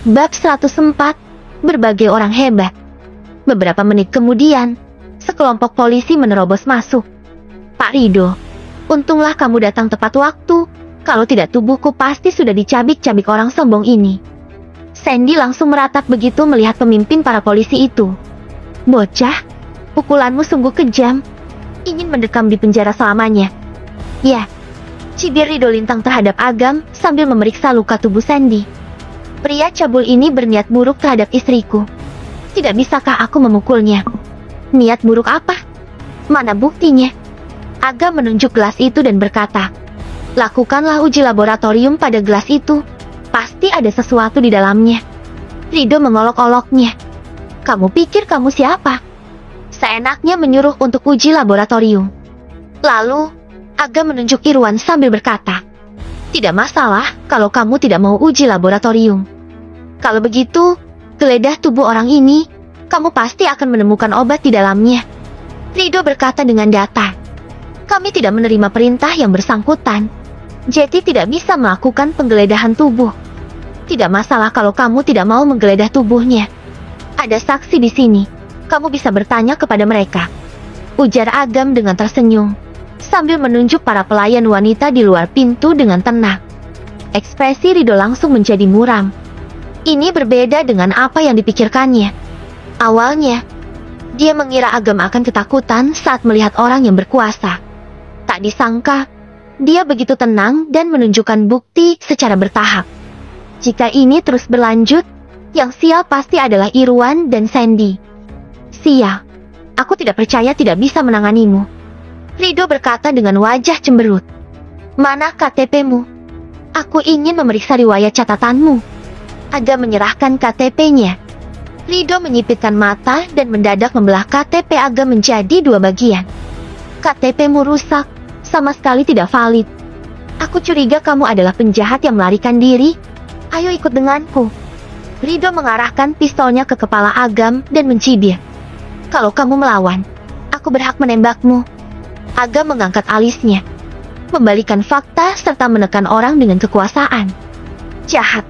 Bab 104, berbagai orang hebat. Beberapa menit kemudian, sekelompok polisi menerobos masuk. Pak Rido, untunglah kamu datang tepat waktu. Kalau tidak tubuhku pasti sudah dicabik-cabik orang sombong ini. Sandy langsung meratap begitu melihat pemimpin para polisi itu. Bocah, pukulanmu sungguh kejam. Ingin mendekam di penjara selamanya. Ya, cibir Rido lintang terhadap Agam sambil memeriksa luka tubuh Sandy. Pria cabul ini berniat buruk terhadap istriku. Tidak bisakah aku memukulnya? Niat buruk apa? Mana buktinya? Agam menunjuk gelas itu dan berkata, lakukanlah uji laboratorium pada gelas itu. Pasti ada sesuatu di dalamnya. Rido mengolok-oloknya. Kamu pikir kamu siapa? Seenaknya menyuruh untuk uji laboratorium. Lalu, Agam menunjuk Irwan sambil berkata, tidak masalah kalau kamu tidak mau uji laboratorium. Kalau begitu, geledah tubuh orang ini, kamu pasti akan menemukan obat di dalamnya. Rido berkata dengan datar. Kami tidak menerima perintah yang bersangkutan. Jetty tidak bisa melakukan penggeledahan tubuh. Tidak masalah kalau kamu tidak mau menggeledah tubuhnya. Ada saksi di sini. Kamu bisa bertanya kepada mereka. Ujar Agam dengan tersenyum, sambil menunjuk para pelayan wanita di luar pintu dengan tenang. Ekspresi Rido langsung menjadi muram. Ini berbeda dengan apa yang dipikirkannya. Awalnya, dia mengira Agam akan ketakutan saat melihat orang yang berkuasa. Tak disangka, dia begitu tenang dan menunjukkan bukti secara bertahap. Jika ini terus berlanjut, yang sial pasti adalah Irwan dan Sandy. Sial, aku tidak percaya tidak bisa menanganimu. Rido berkata dengan wajah cemberut. Mana KTP-mu? Aku ingin memeriksa riwayat catatanmu. Agam menyerahkan KTP-nya. Rido menyipitkan mata dan mendadak membelah KTP Agam menjadi dua bagian. KTP-mu rusak, sama sekali tidak valid. Aku curiga kamu adalah penjahat yang melarikan diri. Ayo ikut denganku. Rido mengarahkan pistolnya ke kepala Agam dan mencibir. Kalau kamu melawan, aku berhak menembakmu. Agam mengangkat alisnya, membalikan fakta serta menekan orang dengan kekuasaan. Jahat.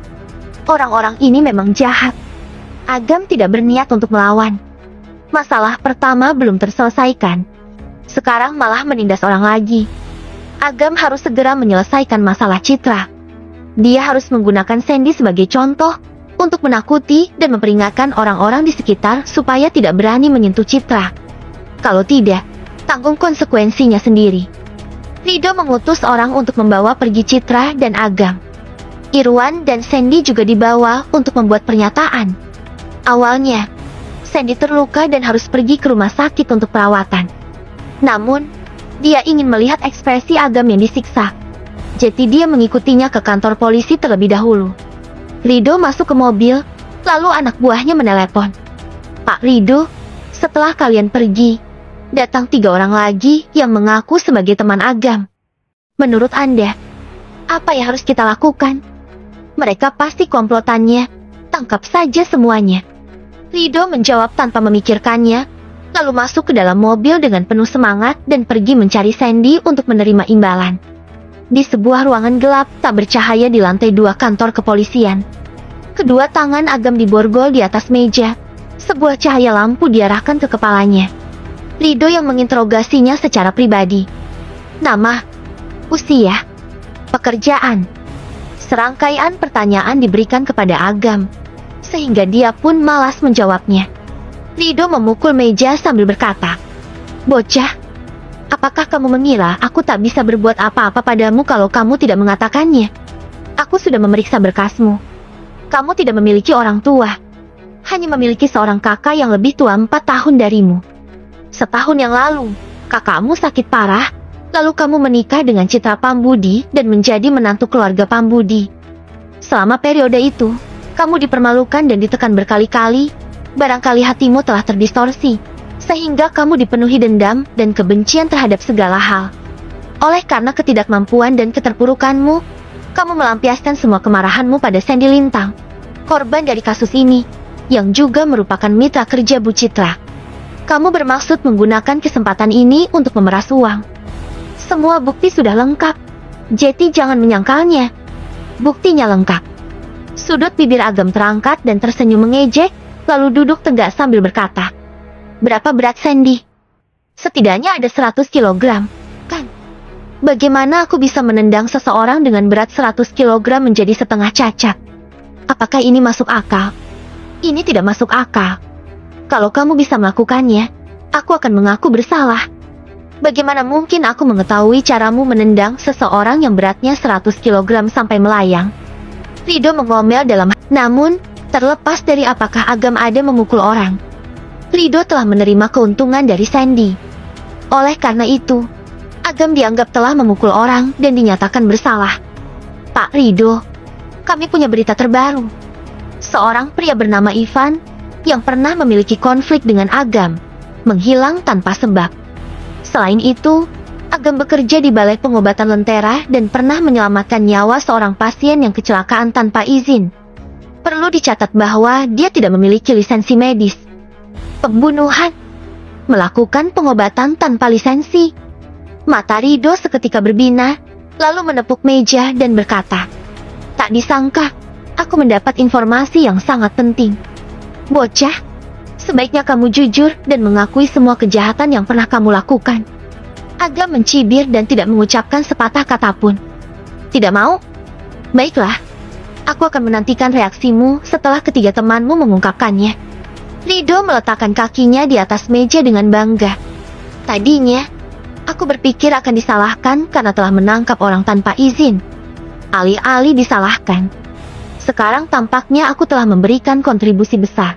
Orang-orang ini memang jahat. Agam tidak berniat untuk melawan. Masalah pertama belum terselesaikan. Sekarang malah menindas orang lagi. Agam harus segera menyelesaikan masalah Citra. Dia harus menggunakan Sandy sebagai contoh untuk menakuti dan memperingatkan orang-orang di sekitar supaya tidak berani menyentuh Citra. Kalau tidak, tanggung konsekuensinya sendiri. Rido mengutus orang untuk membawa pergi Citra dan Agam. Irwan dan Sandy juga dibawa untuk membuat pernyataan. Awalnya, Sandy terluka dan harus pergi ke rumah sakit untuk perawatan. Namun, dia ingin melihat ekspresi Agam yang disiksa. Jadi dia mengikutinya ke kantor polisi terlebih dahulu. Rido masuk ke mobil, lalu anak buahnya menelepon. Pak Rido, setelah kalian pergi, datang 3 orang lagi yang mengaku sebagai teman Agam. Menurut Anda, apa yang harus kita lakukan? Mereka pasti komplotannya, tangkap saja semuanya. Rido menjawab tanpa memikirkannya, lalu masuk ke dalam mobil dengan penuh semangat dan pergi mencari Sandy untuk menerima imbalan. Di sebuah ruangan gelap tak bercahaya di lantai 2 kantor kepolisian. Kedua tangan Agam diborgol di atas meja. Sebuah cahaya lampu diarahkan ke kepalanya. Rido yang menginterogasinya secara pribadi. Nama, usia, pekerjaan. Serangkaian pertanyaan diberikan kepada Agam, sehingga dia pun malas menjawabnya. Rido memukul meja sambil berkata, bocah, apakah kamu mengira aku tak bisa berbuat apa-apa padamu kalau kamu tidak mengatakannya? Aku sudah memeriksa berkasmu. Kamu tidak memiliki orang tua. Hanya memiliki seorang kakak yang lebih tua 4 tahun darimu. Setahun yang lalu, kakakmu sakit parah, lalu kamu menikah dengan Citra Pambudi dan menjadi menantu keluarga Pambudi. Selama periode itu, kamu dipermalukan dan ditekan berkali-kali. Barangkali hatimu telah terdistorsi, sehingga kamu dipenuhi dendam dan kebencian terhadap segala hal. Oleh karena ketidakmampuan dan keterpurukanmu, kamu melampiaskan semua kemarahanmu pada Sandy Lintang, korban dari kasus ini, yang juga merupakan mitra kerja Bu Citra. Kamu bermaksud menggunakan kesempatan ini untuk memeras uang. Semua bukti sudah lengkap. Jetty jangan menyangkalnya. Buktinya lengkap. Sudut bibir Agam terangkat dan tersenyum mengejek, lalu duduk tegak sambil berkata, "Berapa berat Sandy?" "Setidaknya ada 100 kilogram, kan? Bagaimana aku bisa menendang seseorang dengan berat 100 kilogram menjadi setengah cacat? Apakah ini masuk akal?" "Ini tidak masuk akal. Kalau kamu bisa melakukannya, aku akan mengaku bersalah. Bagaimana mungkin aku mengetahui caramu menendang seseorang yang beratnya 100 kilogram sampai melayang?" Rido mengomel dalam. Namun, terlepas dari apakah Agam ada memukul orang, Rido telah menerima keuntungan dari Sandy. Oleh karena itu, Agam dianggap telah memukul orang dan dinyatakan bersalah. "Pak Rido, kami punya berita terbaru. Seorang pria bernama Ivan, yang pernah memiliki konflik dengan Agam, menghilang tanpa sebab. Selain itu, Agam bekerja di Balai Pengobatan Lentera dan pernah menyelamatkan nyawa seorang pasien yang kecelakaan tanpa izin. Perlu dicatat bahwa dia tidak memiliki lisensi medis. Pembunuhan? Melakukan pengobatan tanpa lisensi?" Mata Rido seketika berbina, lalu menepuk meja dan berkata, "Tak disangka, aku mendapat informasi yang sangat penting. Bocah, sebaiknya kamu jujur dan mengakui semua kejahatan yang pernah kamu lakukan." Agam mencibir dan tidak mengucapkan sepatah kata pun. "Tidak mau? Baiklah, aku akan menantikan reaksimu setelah ketiga temanmu mengungkapkannya." Rido meletakkan kakinya di atas meja dengan bangga. "Tadinya, aku berpikir akan disalahkan karena telah menangkap orang tanpa izin. Alih-alih disalahkan, sekarang tampaknya aku telah memberikan kontribusi besar.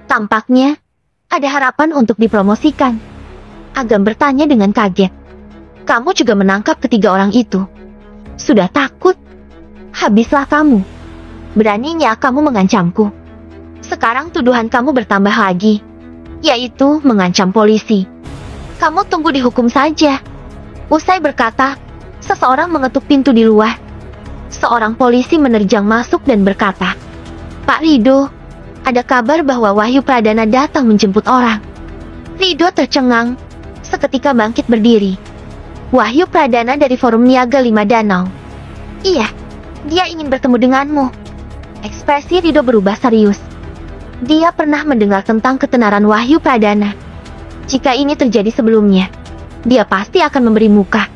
Tampaknya, ada harapan untuk dipromosikan." Agam bertanya dengan kaget. "Kamu juga menangkap ketiga orang itu? Sudah takut? Habislah kamu. Beraninya kamu mengancamku. Sekarang tuduhan kamu bertambah lagi, yaitu mengancam polisi. Kamu tunggu dihukum saja." Usai berkata, seseorang mengetuk pintu di luar. Seorang polisi menerjang masuk dan berkata, "Pak Rido, ada kabar bahwa Wahyu Pradana datang menjemput orang." Rido tercengang, seketika bangkit berdiri. "Wahyu Pradana dari Forum Niaga 5 Danau?" "Iya, dia ingin bertemu denganmu." Ekspresi Rido berubah serius. Dia pernah mendengar tentang ketenaran Wahyu Pradana. Jika ini terjadi sebelumnya, dia pasti akan memberi muka.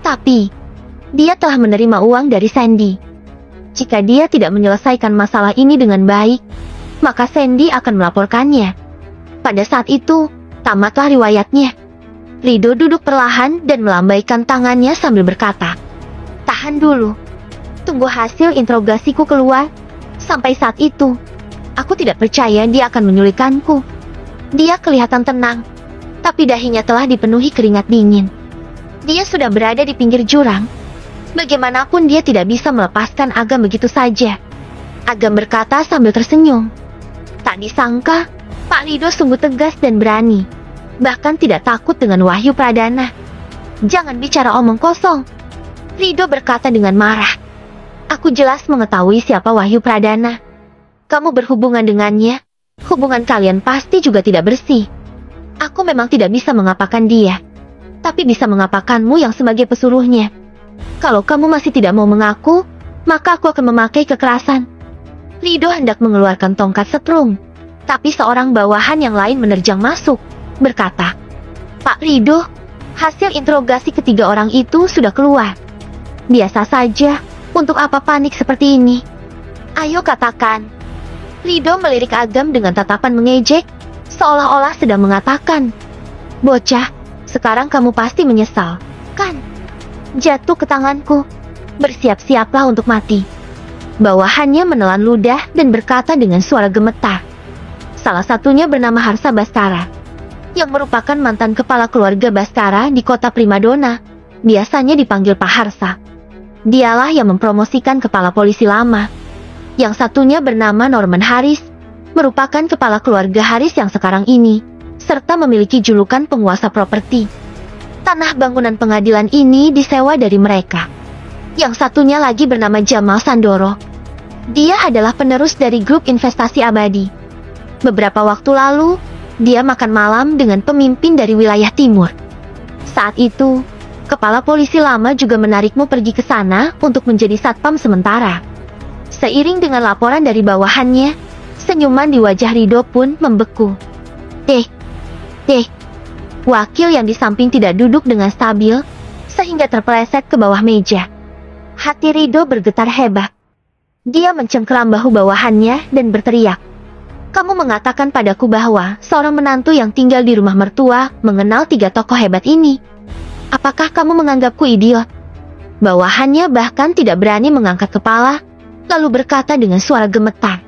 Tapi, dia telah menerima uang dari Sandy. Jika dia tidak menyelesaikan masalah ini dengan baik, maka Sandy akan melaporkannya. Pada saat itu, tamatlah riwayatnya. Rido duduk perlahan dan melambaikan tangannya sambil berkata, "Tahan dulu. Tunggu hasil interogasiku keluar. Sampai saat itu, aku tidak percaya dia akan menyulikanku." Dia kelihatan tenang, tapi dahinya telah dipenuhi keringat dingin. Dia sudah berada di pinggir jurang. Bagaimanapun dia tidak bisa melepaskan Agam begitu saja. Agam berkata sambil tersenyum. "Tak disangka, Pak Rido sungguh tegas dan berani. Bahkan tidak takut dengan Wahyu Pradana. Jangan bicara omong kosong." Rido berkata dengan marah. "Aku jelas mengetahui siapa Wahyu Pradana. Kamu berhubungan dengannya, hubungan kalian pasti juga tidak bersih. Aku memang tidak bisa mengapakan dia, tapi bisa mengapakanmu yang sebagai pesuruhnya. Kalau kamu masih tidak mau mengaku, maka aku akan memakai kekerasan." Rido hendak mengeluarkan tongkat setrum, tapi seorang bawahan yang lain menerjang masuk, berkata, "Pak Rido, hasil interogasi ketiga orang itu sudah keluar. Biasa saja, untuk apa panik seperti ini? Ayo katakan." Rido melirik Agam dengan tatapan mengejek, seolah-olah sedang mengatakan, "Bocah, sekarang kamu pasti menyesal, kan? Jatuh ke tanganku, bersiap-siaplah untuk mati." Bawahannya menelan ludah dan berkata dengan suara gemetar. Salah satunya bernama Harsa Baskara, yang merupakan mantan kepala keluarga Baskara di kota Primadona, biasanya dipanggil Pak Harsa. Dialah yang mempromosikan kepala polisi lama. Yang satunya bernama Norman Harris, merupakan kepala keluarga Harris yang sekarang ini, serta memiliki julukan penguasa properti. Tanah bangunan pengadilan ini disewa dari mereka. Yang satunya lagi bernama Jamal Sandoro. Dia adalah penerus dari grup investasi abadi. Beberapa waktu lalu, dia makan malam dengan pemimpin dari wilayah timur. Saat itu, kepala polisi lama juga menarikmu pergi ke sana untuk menjadi satpam sementara. Seiring dengan laporan dari bawahannya, senyuman di wajah Rido pun membeku. Wakil yang di samping tidak duduk dengan stabil, sehingga terpeleset ke bawah meja. Hati Rido bergetar hebat. Dia mencengkeram bahu bawahannya dan berteriak. Kamu mengatakan padaku bahwa seorang menantu yang tinggal di rumah mertua mengenal 3 tokoh hebat ini. Apakah kamu menganggapku idiot? Bawahannya bahkan tidak berani mengangkat kepala, lalu berkata dengan suara gemetar.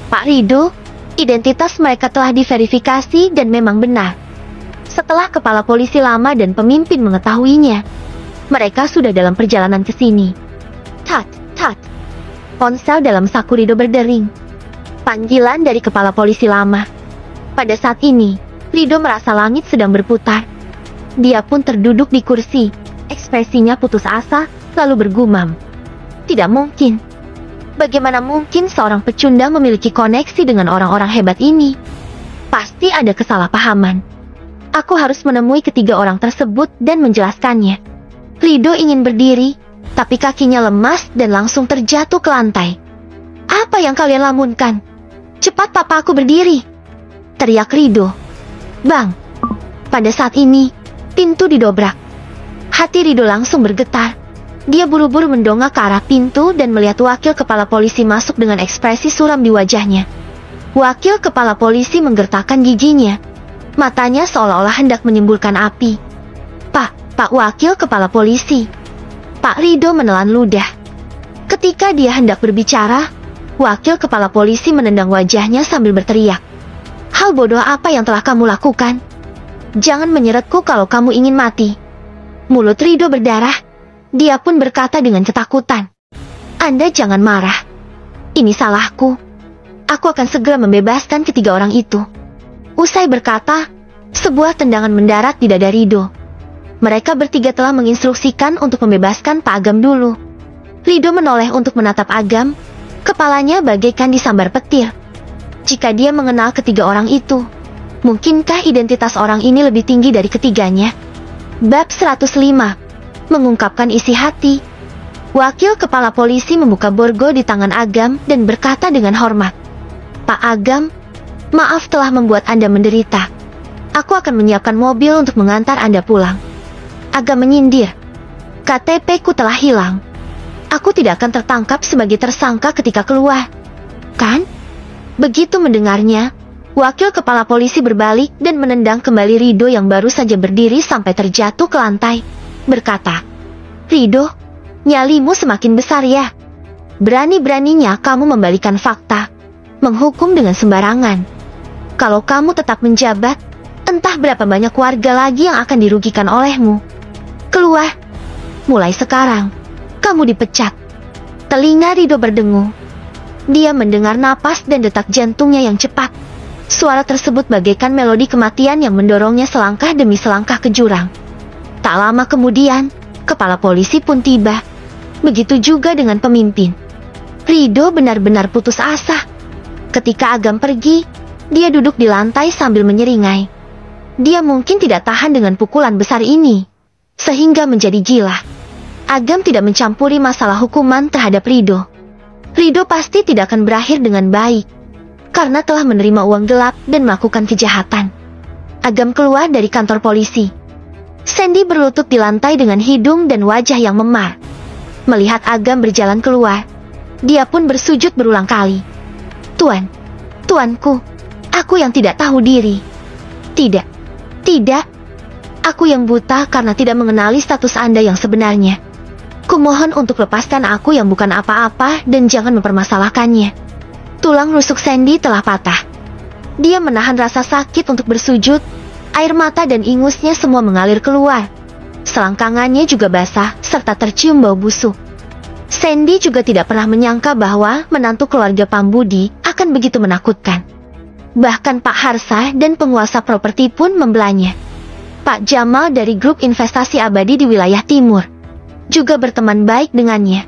Pak Rido, identitas mereka telah diverifikasi dan memang benar. Setelah kepala polisi lama dan pemimpin mengetahuinya, mereka sudah dalam perjalanan ke sini. Tat. Ponsel dalam saku Rido berdering. Panggilan dari kepala polisi lama. Pada saat ini, Rido merasa langit sedang berputar. Dia pun terduduk di kursi, ekspresinya putus asa, lalu bergumam. Tidak mungkin. Bagaimana mungkin seorang pecundang memiliki koneksi dengan orang-orang hebat ini? Pasti ada kesalahpahaman. Aku harus menemui ketiga orang tersebut dan menjelaskannya. Rido ingin berdiri, tapi kakinya lemas dan langsung terjatuh ke lantai. Apa yang kalian lamunkan? Cepat papa aku berdiri! Teriak Rido. Bang! Pada saat ini, pintu didobrak. Hati Rido langsung bergetar. Dia buru-buru mendongak ke arah pintu dan melihat wakil kepala polisi masuk dengan ekspresi suram di wajahnya. Wakil kepala polisi menggertakkan giginya. Matanya seolah-olah hendak menyembulkan api. Pak wakil kepala polisi. Pak Rido menelan ludah. Ketika dia hendak berbicara, wakil kepala polisi menendang wajahnya sambil berteriak. Hal bodoh apa yang telah kamu lakukan? Jangan menyeretku kalau kamu ingin mati. Mulut Rido berdarah. Dia pun berkata dengan ketakutan. Anda jangan marah. Ini salahku. Aku akan segera membebaskan ketiga orang itu. Usai berkata, sebuah tendangan mendarat di dada Rido. Mereka bertiga telah menginstruksikan untuk membebaskan Pak Agam dulu. Rido menoleh untuk menatap Agam. Kepalanya bagaikan disambar petir. Jika dia mengenal ketiga orang itu, mungkinkah identitas orang ini lebih tinggi dari ketiganya? Bab 105. Mengungkapkan isi hati. Wakil kepala polisi membuka borgo di tangan Agam dan berkata dengan hormat. Pak Agam, maaf telah membuat Anda menderita. Aku akan menyiapkan mobil untuk mengantar Anda pulang. Agam menyindir. KTP-ku telah hilang. Aku tidak akan tertangkap sebagai tersangka ketika keluar. Kan? Begitu mendengarnya, wakil kepala polisi berbalik dan menendang kembali Rido yang baru saja berdiri sampai terjatuh ke lantai. Berkata, Rido, nyalimu semakin besar ya. Berani-beraninya kamu membalikan fakta, menghukum dengan sembarangan. Kalau kamu tetap menjabat, entah berapa banyak warga lagi yang akan dirugikan olehmu. Keluar. Mulai sekarang, kamu dipecat. Telinga Rido berdengung. Dia mendengar napas dan detak jantungnya yang cepat. Suara tersebut bagaikan melodi kematian yang mendorongnya selangkah demi selangkah ke jurang. Tak lama kemudian, kepala polisi pun tiba. Begitu juga dengan pemimpin. Rido benar-benar putus asa. Ketika Agam pergi, dia duduk di lantai sambil menyeringai. Dia mungkin tidak tahan dengan pukulan besar ini, sehingga menjadi gila. Agam tidak mencampuri masalah hukuman terhadap Rido. Rido pasti tidak akan berakhir dengan baik, karena telah menerima uang gelap dan melakukan kejahatan. Agam keluar dari kantor polisi. Sandy berlutut di lantai dengan hidung dan wajah yang memar. Melihat Agam berjalan keluar, dia pun bersujud berulang kali. Tuanku, aku yang tidak tahu diri. Tidak, aku yang buta karena tidak mengenali status Anda yang sebenarnya. Kumohon untuk lepaskan aku yang bukan apa-apa dan jangan mempermasalahkannya. Tulang rusuk Sandy telah patah. Dia menahan rasa sakit untuk bersujud. Air mata dan ingusnya semua mengalir keluar. Selangkangannya juga basah serta tercium bau busuk. Sandy juga tidak pernah menyangka bahwa menantu keluarga Pambudi akan begitu menakutkan. Bahkan Pak Harsa dan penguasa properti pun membelanya. Pak Jamal dari grup investasi abadi di wilayah timur juga berteman baik dengannya.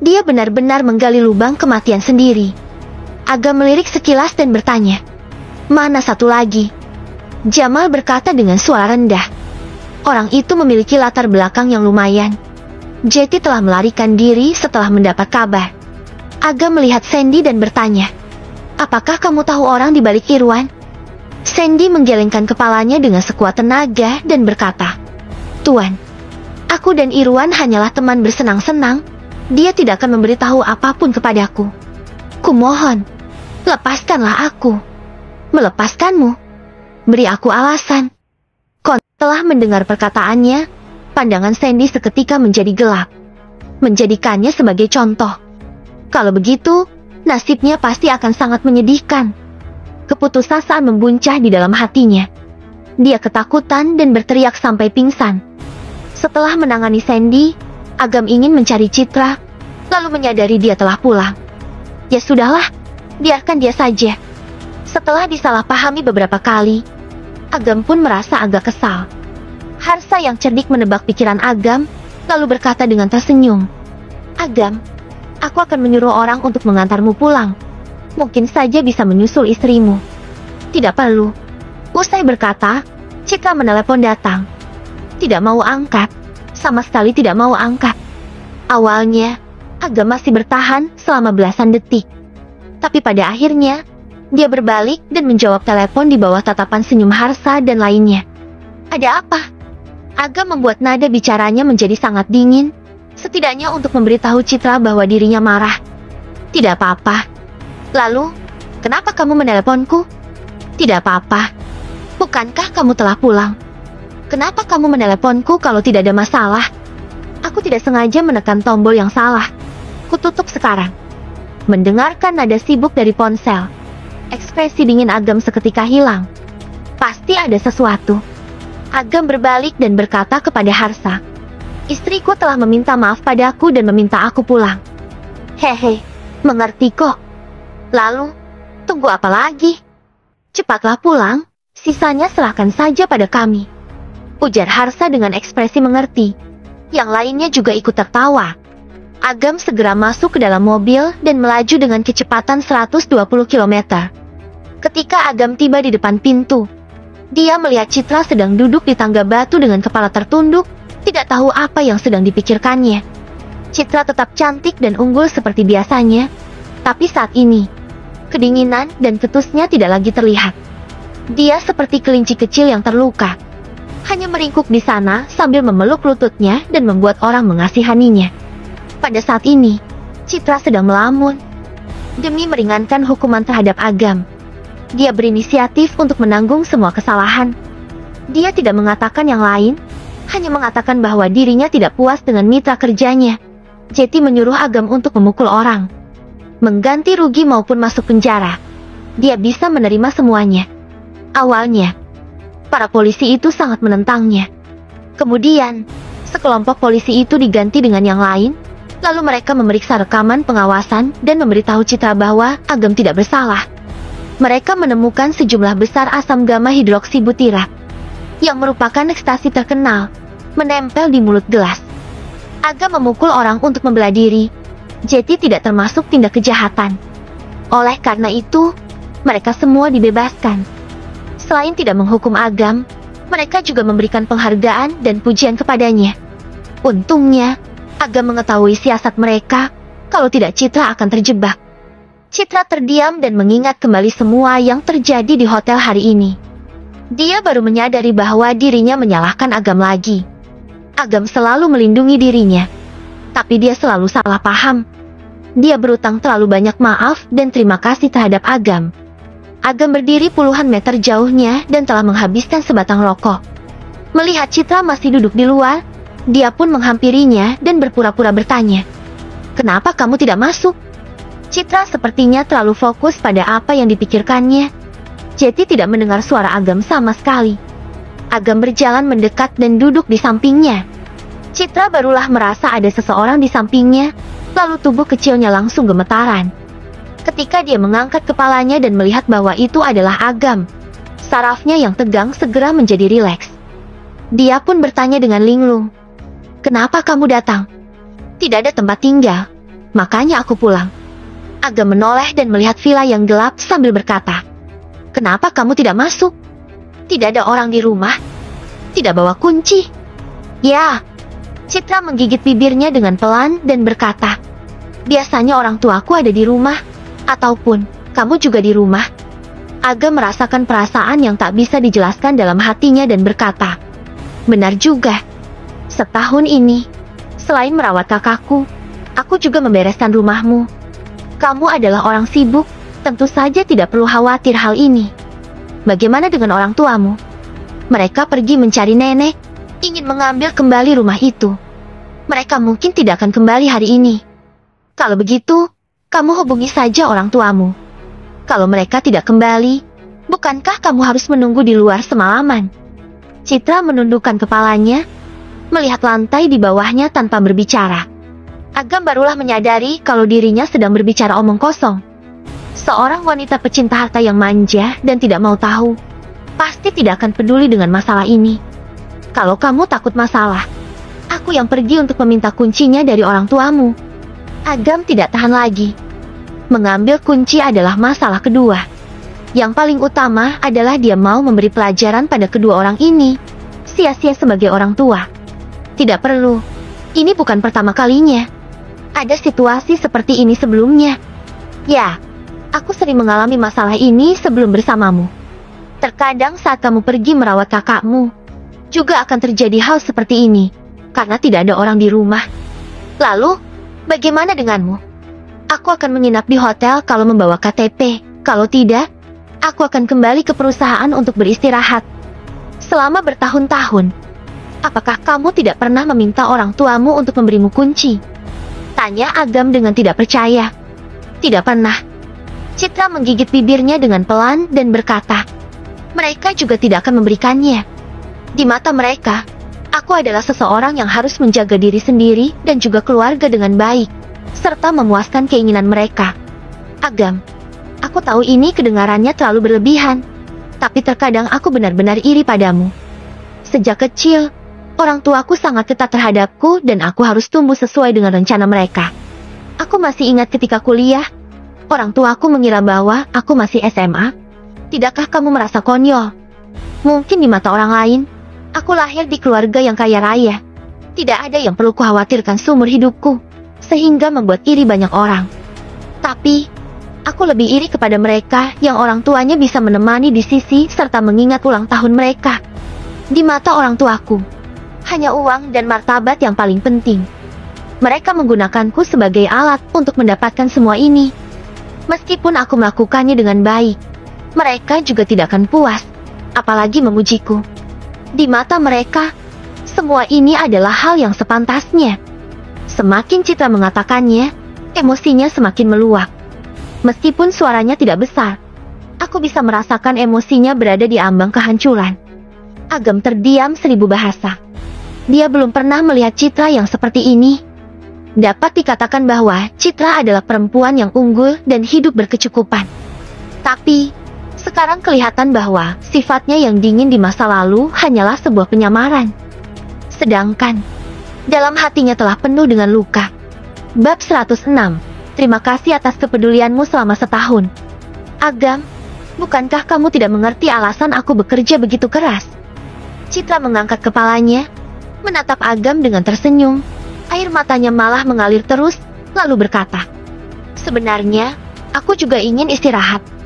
Dia benar-benar menggali lubang kematian sendiri. Agam melirik sekilas dan bertanya, mana satu lagi? Jamal berkata dengan suara rendah. Orang itu memiliki latar belakang yang lumayan. Jeti telah melarikan diri setelah mendapat kabar. Agam melihat Sandy dan bertanya, "Apakah kamu tahu orang di balik Irwan?" Sandy menggelengkan kepalanya dengan sekuat tenaga dan berkata, "Tuan, aku dan Irwan hanyalah teman bersenang-senang. Dia tidak akan memberitahu apapun kepadaku. Kumohon, lepaskanlah aku." "Melepaskanmu? Beri aku alasan." Setelah mendengar perkataannya, pandangan Sandy seketika menjadi gelap, menjadikannya sebagai contoh. Kalau begitu, nasibnya pasti akan sangat menyedihkan. Keputusasaan membuncah di dalam hatinya. Dia ketakutan dan berteriak sampai pingsan. Setelah menangani Sandy, Agam ingin mencari Citra, lalu menyadari dia telah pulang. Ya sudahlah, biarkan dia saja. Setelah disalahpahami beberapa kali, Agam pun merasa agak kesal. Harsa yang cerdik menebak pikiran Agam, lalu berkata dengan tersenyum, "Agam, aku akan menyuruh orang untuk mengantarmu pulang. Mungkin saja bisa menyusul istrimu." "Tidak perlu." Usai berkata, Citra menelepon datang. Tidak mau angkat, sama sekali tidak mau angkat. Awalnya, Agam masih bertahan selama belasan detik. Tapi pada akhirnya, dia berbalik dan menjawab telepon di bawah tatapan senyum Harsa dan lainnya. "Ada apa?" Agam membuat nada bicaranya menjadi sangat dingin, setidaknya untuk memberitahu Citra bahwa dirinya marah. "Tidak apa-apa." "Lalu, kenapa kamu meneleponku?" "Tidak apa-apa. Bukankah kamu telah pulang? Kenapa kamu meneleponku kalau tidak ada masalah?" "Aku tidak sengaja menekan tombol yang salah. Kututup sekarang." Mendengarkan nada sibuk dari ponsel, ekspresi dingin Agam seketika hilang. Pasti ada sesuatu. Agam berbalik dan berkata kepada Harsa, "Istriku telah meminta maaf padaku dan meminta aku pulang." "Hehe, mengerti kok." "Lalu, tunggu apa lagi? Cepatlah pulang, sisanya serahkan saja pada kami," ujar Harsa dengan ekspresi mengerti. Yang lainnya juga ikut tertawa. Agam segera masuk ke dalam mobil dan melaju dengan kecepatan 120 km. Ketika Agam tiba di depan pintu, dia melihat Citra sedang duduk di tangga batu dengan kepala tertunduk, tidak tahu apa yang sedang dipikirkannya. Citra tetap cantik dan unggul seperti biasanya, tapi saat ini, kedinginan dan ketusnya tidak lagi terlihat. Dia seperti kelinci kecil yang terluka, hanya meringkuk di sana sambil memeluk lututnya dan membuat orang mengasihaninya. Pada saat ini, Citra sedang melamun. Demi meringankan hukuman terhadap Agam, dia berinisiatif untuk menanggung semua kesalahan. Dia tidak mengatakan yang lain, hanya mengatakan bahwa dirinya tidak puas dengan mitra kerjanya. Jeti menyuruh Agam untuk memukul orang, mengganti rugi maupun masuk penjara. Dia bisa menerima semuanya. Awalnya, para polisi itu sangat menentangnya. Kemudian, sekelompok polisi itu diganti dengan yang lain, lalu mereka memeriksa rekaman pengawasan dan memberitahu Citra bahwa Agam tidak bersalah. Mereka menemukan sejumlah besar asam gamma hidroksibutira, yang merupakan ekstasi terkenal, menempel di mulut gelas. Agam memukul orang untuk membela diri. Jeti tidak termasuk tindak kejahatan. Oleh karena itu, mereka semua dibebaskan. Selain tidak menghukum Agam, mereka juga memberikan penghargaan dan pujian kepadanya. Untungnya, Agam mengetahui siasat mereka, kalau tidak Citra akan terjebak. Citra terdiam dan mengingat kembali semua yang terjadi di hotel hari ini. Dia baru menyadari bahwa dirinya menyalahkan Agam lagi. Agam selalu melindungi dirinya, tapi dia selalu salah paham. Dia berutang terlalu banyak maaf dan terima kasih terhadap Agam. Agam berdiri puluhan meter jauhnya dan telah menghabiskan sebatang rokok. Melihat Citra masih duduk di luar, dia pun menghampirinya dan berpura-pura bertanya, "Kenapa kamu tidak masuk?" Citra sepertinya terlalu fokus pada apa yang dipikirkannya. Jeti tidak mendengar suara Agam sama sekali. Agam berjalan mendekat dan duduk di sampingnya. Citra barulah merasa ada seseorang di sampingnya, lalu tubuh kecilnya langsung gemetaran. Ketika dia mengangkat kepalanya dan melihat bahwa itu adalah Agam, sarafnya yang tegang segera menjadi rileks. Dia pun bertanya dengan linglung, "Kenapa kamu datang?" "Tidak ada tempat tinggal, makanya aku pulang." Agam menoleh dan melihat villa yang gelap sambil berkata, "Kenapa kamu tidak masuk? Tidak ada orang di rumah? Tidak bawa kunci?" "Ya." Citra menggigit bibirnya dengan pelan dan berkata, Biasanya orang tuaku ada di rumah, ataupun kamu juga di rumah. Agam merasakan perasaan yang tak bisa dijelaskan dalam hatinya dan berkata, benar juga. Setahun ini, selain merawat kakakku, aku juga membereskan rumahmu. Kamu adalah orang sibuk, tentu saja tidak perlu khawatir hal ini. Bagaimana dengan orang tuamu? Mereka pergi mencari nenek, ingin mengambil kembali rumah itu. Mereka mungkin tidak akan kembali hari ini. Kalau begitu, kamu hubungi saja orang tuamu. Kalau mereka tidak kembali, bukankah kamu harus menunggu di luar semalaman? Citra menundukkan kepalanya, melihat lantai di bawahnya tanpa berbicara. Agam barulah menyadari kalau dirinya sedang berbicara omong kosong. Seorang wanita pecinta harta yang manja dan tidak mau tahu, pasti tidak akan peduli dengan masalah ini. Kalau kamu takut masalah, aku yang pergi untuk meminta kuncinya dari orang tuamu. Agam tidak tahan lagi. Mengambil kunci adalah masalah kedua. Yang paling utama adalah dia mau memberi pelajaran pada kedua orang ini. Sia-sia sebagai orang tua. Tidak perlu. Ini bukan pertama kalinya. Ada situasi seperti ini sebelumnya. Ya, aku sering mengalami masalah ini sebelum bersamamu. Terkadang saat kamu pergi merawat kakakmu, juga akan terjadi hal seperti ini, karena tidak ada orang di rumah. Lalu, bagaimana denganmu? Aku akan menginap di hotel kalau membawa KTP. Kalau tidak, aku akan kembali ke perusahaan untuk beristirahat. Selama bertahun-tahun, apakah kamu tidak pernah meminta orang tuamu untuk memberimu kunci? Tanya Agam dengan tidak percaya. Tidak pernah. Citra menggigit bibirnya dengan pelan dan berkata, mereka juga tidak akan memberikannya. Di mata mereka, aku adalah seseorang yang harus menjaga diri sendiri dan juga keluarga dengan baik, serta memuaskan keinginan mereka. Agam, aku tahu ini kedengarannya terlalu berlebihan, tapi terkadang aku benar-benar iri padamu. Sejak kecil, orang tuaku sangat ketat terhadapku dan aku harus tumbuh sesuai dengan rencana mereka. Aku masih ingat ketika kuliah, orang tuaku mengira bahwa aku masih SMA. Tidakkah kamu merasa konyol? Mungkin di mata orang lain, aku lahir di keluarga yang kaya raya. Tidak ada yang perlu kukhawatirkan seumur hidupku, sehingga membuat iri banyak orang. Tapi, aku lebih iri kepada mereka yang orang tuanya bisa menemani di sisi serta mengingat ulang tahun mereka. Di mata orang tuaku, hanya uang dan martabat yang paling penting. Mereka menggunakanku sebagai alat untuk mendapatkan semua ini. Meskipun aku melakukannya dengan baik, mereka juga tidak akan puas, apalagi memujiku. Di mata mereka, semua ini adalah hal yang sepantasnya. Semakin Citra mengatakannya, emosinya semakin meluap. Meskipun suaranya tidak besar, aku bisa merasakan emosinya berada di ambang kehancuran. Agam terdiam 1000 bahasa. Dia belum pernah melihat Citra yang seperti ini. Dapat dikatakan bahwa Citra adalah perempuan yang unggul dan hidup berkecukupan. Tapi, sekarang kelihatan bahwa sifatnya yang dingin di masa lalu hanyalah sebuah penyamaran. Sedangkan, dalam hatinya telah penuh dengan luka. Bab 106. Terima kasih atas kepedulianmu selama setahun. Agam, bukankah kamu tidak mengerti alasan aku bekerja begitu keras? Citra mengangkat kepalanya, menatap Agam dengan tersenyum. Air matanya malah mengalir terus, lalu berkata, sebenarnya, aku juga ingin istirahat.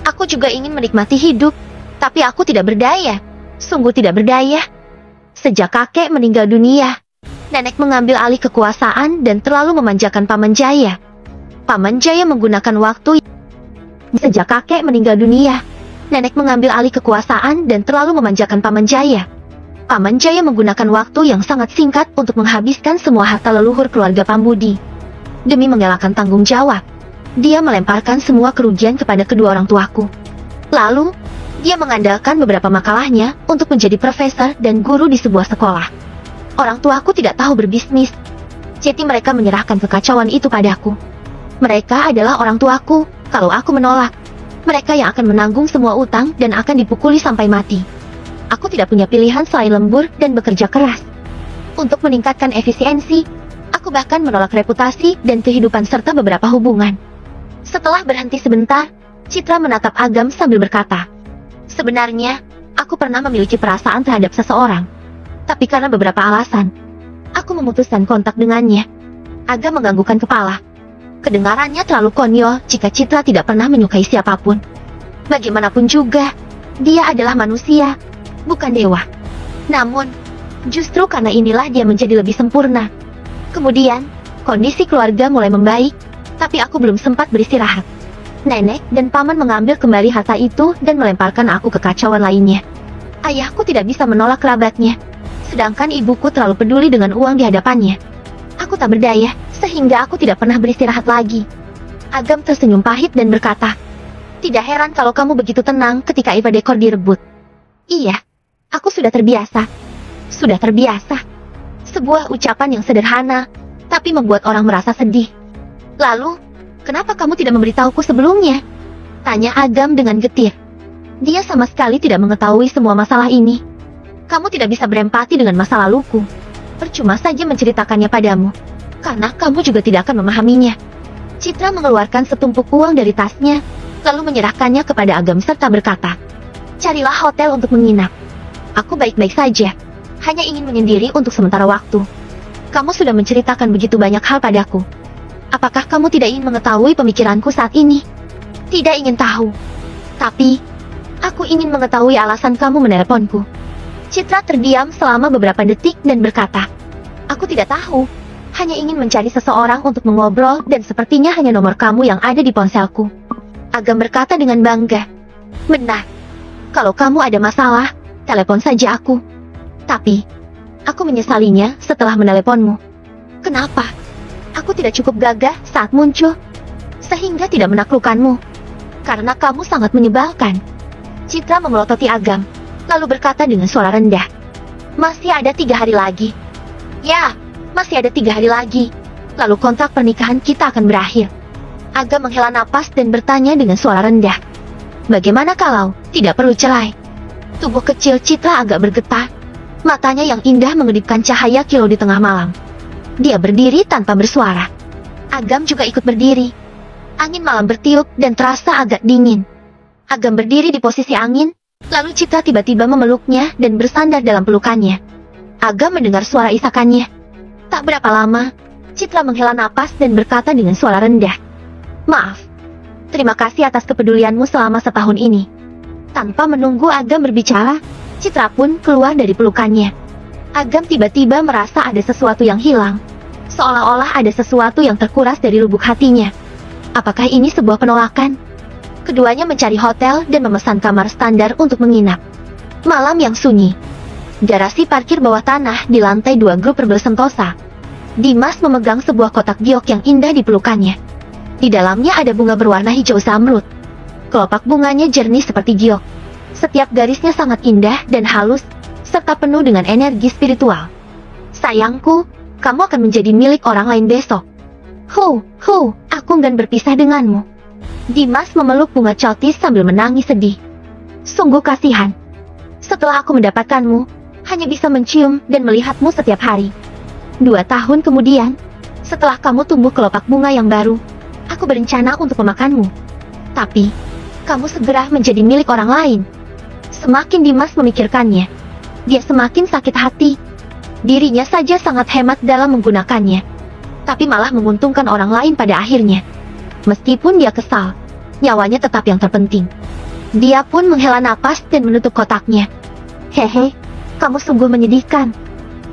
Aku juga ingin menikmati hidup, tapi aku tidak berdaya. Sungguh tidak berdaya. Sejak kakek meninggal dunia, nenek mengambil alih kekuasaan dan terlalu memanjakan Paman Jaya. Paman Jaya menggunakan waktu. Sejak kakek meninggal dunia, nenek mengambil alih kekuasaan dan terlalu memanjakan Paman Jaya. Paman Jaya menggunakan waktu yang sangat singkat untuk menghabiskan semua harta leluhur keluarga Pambudi. Demi mengelakkan tanggung jawab, dia melemparkan semua kerugian kepada kedua orang tuaku. Lalu, dia mengandalkan beberapa makalahnya untuk menjadi profesor dan guru di sebuah sekolah. Orang tuaku tidak tahu berbisnis, jadi mereka menyerahkan kekacauan itu padaku. Mereka adalah orang tuaku, kalau aku menolak, mereka yang akan menanggung semua utang dan akan dipukuli sampai mati. Aku tidak punya pilihan selain lembur dan bekerja keras. Untuk meningkatkan efisiensi, aku bahkan menolak reputasi dan kehidupan serta beberapa hubungan. Setelah berhenti sebentar, Citra menatap Agam sambil berkata, sebenarnya, aku pernah memiliki perasaan terhadap seseorang. Tapi karena beberapa alasan, aku memutuskan kontak dengannya. Agam menganggukkan kepala. Kedengarannya terlalu konyol jika Citra tidak pernah menyukai siapapun. Bagaimanapun juga, dia adalah manusia, bukan dewa. Namun, justru karena inilah dia menjadi lebih sempurna. Kemudian, kondisi keluarga mulai membaik, tapi aku belum sempat beristirahat. Nenek dan paman mengambil kembali harta itu dan melemparkan aku ke kacauan lainnya. Ayahku tidak bisa menolak kerabatnya, sedangkan ibuku terlalu peduli dengan uang di hadapannya. Aku tak berdaya, sehingga aku tidak pernah beristirahat lagi. Agam tersenyum pahit dan berkata, "Tidak heran kalau kamu begitu tenang ketika Eva Dekor direbut." Iya, aku sudah terbiasa. Sudah terbiasa. Sebuah ucapan yang sederhana, tapi membuat orang merasa sedih. "Lalu, kenapa kamu tidak memberitahuku sebelumnya?" tanya Agam dengan getir. Dia sama sekali tidak mengetahui semua masalah ini. "Kamu tidak bisa berempati dengan masa laluku. Percuma saja menceritakannya padamu, karena kamu juga tidak akan memahaminya." Citra mengeluarkan setumpuk uang dari tasnya, lalu menyerahkannya kepada Agam serta berkata, "Carilah hotel untuk menginap. Aku baik-baik saja, hanya ingin menyendiri untuk sementara waktu. Kamu sudah menceritakan begitu banyak hal padaku. Apakah kamu tidak ingin mengetahui pemikiranku saat ini?" "Tidak ingin tahu. Tapi, aku ingin mengetahui alasan kamu meneleponku." Citra terdiam selama beberapa detik dan berkata, "Aku tidak tahu. Hanya ingin mencari seseorang untuk mengobrol dan sepertinya hanya nomor kamu yang ada di ponselku." Agam berkata dengan bangga, "Benar. Kalau kamu ada masalah, telepon saja aku. Tapi, aku menyesalinya setelah meneleponmu." "Kenapa? Aku tidak cukup gagah saat muncul, sehingga tidak menaklukkanmu. Karena kamu sangat menyebalkan." Citra memelototi Agam, lalu berkata dengan suara rendah, "Masih ada 3 hari lagi." "Ya, masih ada 3 hari lagi. Lalu kontrak pernikahan kita akan berakhir." Agam menghela napas dan bertanya dengan suara rendah, "Bagaimana kalau tidak perlu cerai?" Tubuh kecil Citra agak bergetar. Matanya yang indah mengedipkan cahaya kilau di tengah malam. Dia berdiri tanpa bersuara. Agam juga ikut berdiri. Angin malam bertiup dan terasa agak dingin. Agam berdiri di posisi angin, lalu Citra tiba-tiba memeluknya dan bersandar dalam pelukannya. Agam mendengar suara isakannya. Tak berapa lama, Citra menghela napas dan berkata dengan suara rendah, "Maaf. Terima kasih atas kepedulianmu selama setahun ini." Tanpa menunggu Agam berbicara, Citra pun keluar dari pelukannya. Agam tiba-tiba merasa ada sesuatu yang hilang. Seolah-olah ada sesuatu yang terkuras dari lubuk hatinya. Apakah ini sebuah penolakan? Keduanya mencari hotel dan memesan kamar standar untuk menginap. Malam yang sunyi. Garasi parkir bawah tanah di lantai 2 grup Rebel Sentosa. Dimas memegang sebuah kotak giok yang indah di pelukannya. Di dalamnya ada bunga berwarna hijau zamrud. Kelopak bunganya jernih seperti giok. Setiap garisnya sangat indah dan halus, serta penuh dengan energi spiritual. "Sayangku, kamu akan menjadi milik orang lain besok. Aku enggan berpisah denganmu." Dimas memeluk bunga cotis sambil menangis sedih. "Sungguh kasihan. Setelah aku mendapatkanmu, hanya bisa mencium dan melihatmu setiap hari. 2 tahun kemudian, setelah kamu tumbuh kelopak bunga yang baru, aku berencana untuk memakanmu. Tapi, kamu segera menjadi milik orang lain." Semakin Dimas memikirkannya, dia semakin sakit hati. Dirinya saja sangat hemat dalam menggunakannya, tapi malah menguntungkan orang lain pada akhirnya. Meskipun dia kesal, nyawanya tetap yang terpenting. Dia pun menghela napas dan menutup kotaknya. "Hehe, kamu sungguh menyedihkan."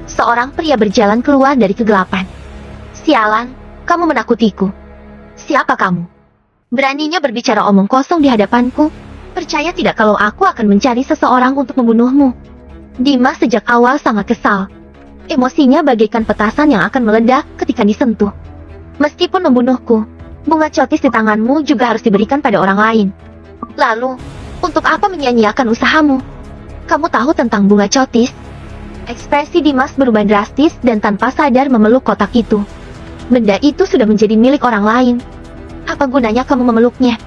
Seorang pria berjalan keluar dari kegelapan. "Sialan, kamu menakutiku. Siapa kamu? Beraninya berbicara omong kosong di hadapanku? Percaya tidak kalau aku akan mencari seseorang untuk membunuhmu?" Dimas sejak awal sangat kesal. Emosinya bagaikan petasan yang akan meledak ketika disentuh. "Meskipun membunuhku, bunga cotis di tanganmu juga harus diberikan pada orang lain. Lalu, untuk apa menyia-nyiakan usahamu? Kamu tahu tentang bunga cotis?" Ekspresi Dimas berubah drastis dan tanpa sadar memeluk kotak itu. Benda itu sudah menjadi milik orang lain. "Apa gunanya kamu memeluknya?"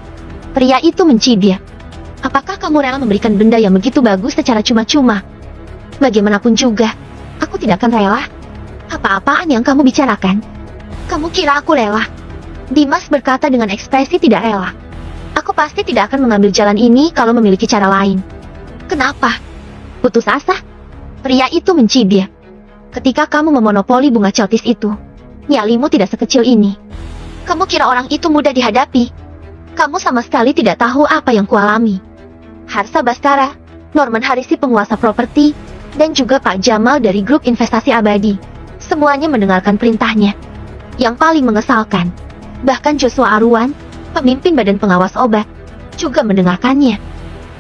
Pria itu mencibir. "Apakah kamu rela memberikan benda yang begitu bagus secara cuma-cuma?" "Bagaimanapun juga, aku tidak akan rela." "Apa-apaan yang kamu bicarakan? Kamu kira aku rela?" Dimas berkata dengan ekspresi tidak rela. "Aku pasti tidak akan mengambil jalan ini kalau memiliki cara lain." "Kenapa? Putus asa?" Pria itu mencibir. "Ketika kamu memonopoli bunga cotis itu, nyalimu tidak sekecil ini. Kamu kira orang itu mudah dihadapi? Kamu sama sekali tidak tahu apa yang kualami. Harsa Bastara, Norman Harisi penguasa properti, dan juga Pak Jamal dari grup investasi abadi. Semuanya mendengarkan perintahnya. Yang paling mengesalkan, bahkan Joshua Arwan, pemimpin badan pengawas obat, juga mendengarkannya.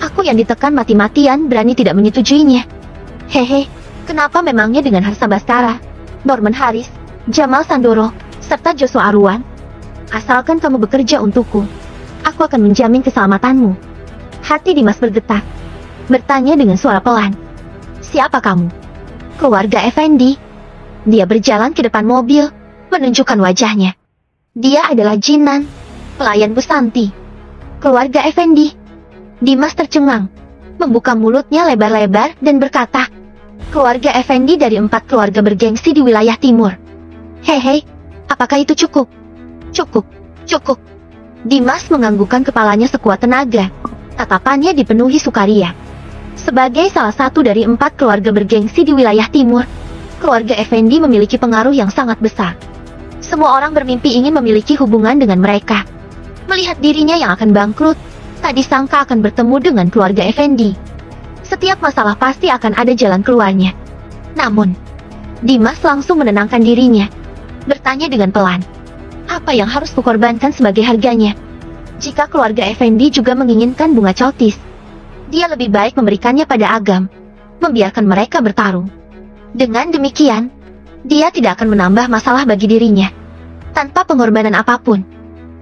Aku yang ditekan mati-matian berani tidak menyetujuinya. Hehe, kenapa memangnya dengan Harsa Bastara, Norman Haris, Jamal Sandoro, serta Joshua Arwan? Asalkan kamu bekerja untukku, aku akan menjamin keselamatanmu. Hati Dimas bergetar. Bertanya dengan suara pelan. Siapa kamu? Keluarga Effendi. Dia berjalan ke depan mobil, menunjukkan wajahnya. Dia adalah Jinan, pelayan Bu Santi. Keluarga Effendi. Dimas tercengang, membuka mulutnya lebar-lebar dan berkata, keluarga Effendi dari 4 keluarga bergengsi di wilayah timur. Hehe, apakah itu cukup? Cukup. Dimas menganggukkan kepalanya sekuat tenaga. Tatapannya dipenuhi sukaria. Sebagai salah satu dari 4 keluarga bergengsi di wilayah timur, keluarga Effendi memiliki pengaruh yang sangat besar. Semua orang bermimpi ingin memiliki hubungan dengan mereka. Melihat dirinya yang akan bangkrut, tak disangka akan bertemu dengan keluarga Effendi. Setiap masalah pasti akan ada jalan keluarnya. Namun, Dimas langsung menenangkan dirinya, bertanya dengan pelan. Apa yang harus kukorbankan sebagai harganya? Jika keluarga Effendi juga menginginkan bunga cotis, dia lebih baik memberikannya pada Agam, membiarkan mereka bertarung. Dengan demikian, dia tidak akan menambah masalah bagi dirinya. Tanpa pengorbanan apapun,